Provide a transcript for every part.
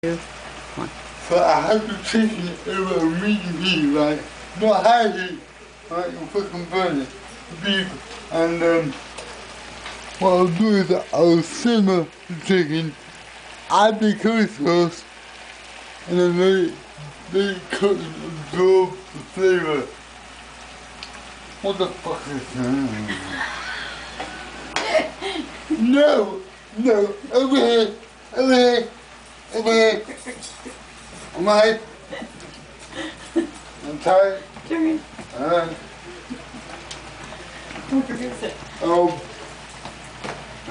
One. So I have to take it over medium heat, right? Not high heat, right? You fucking burn it. Beef. And what I'll do is I'll simmer the chicken, add the curry sauce, and then let it cook and absorb the flavor. What the fuck is that? No! No! Over here! Over here! Over here! Am I? I'm tired. Turn. Alright. Don't produce it. Oh.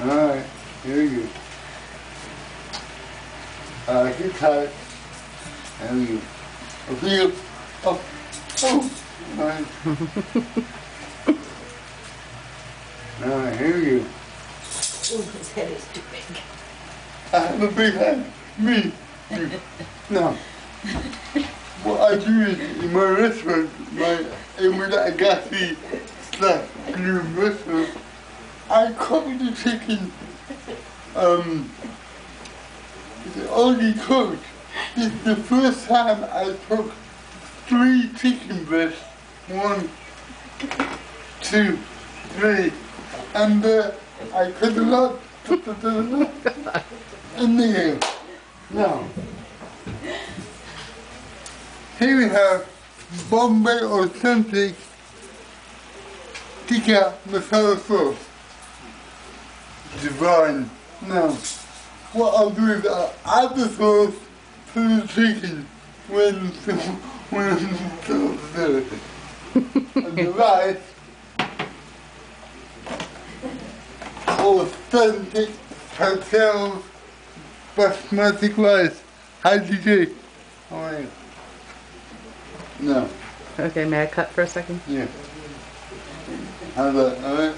Alright. Here we go. Get tired. There we go. I feel. Oh. Oh. Alright. Alright, here we go. Ooh, his head is too big. I have a big head. Me. No. What I do is in my restaurant, with that gassy / gloom restaurant, I cook the chicken. It's only cooked. This is the first time I cooked 3 chicken breasts. 1, 2, 3, and I could not put the in there. Now, here we have Bombay authentic Tikka masala sauce. Divine. Now, what I'll do is I'll add the sauce to the chicken when the sauce is there. And the rice, authentic hotels basmati rice. How do you do? How are you? No. Okay, may I cut for a second? Yeah. How's that? Alright?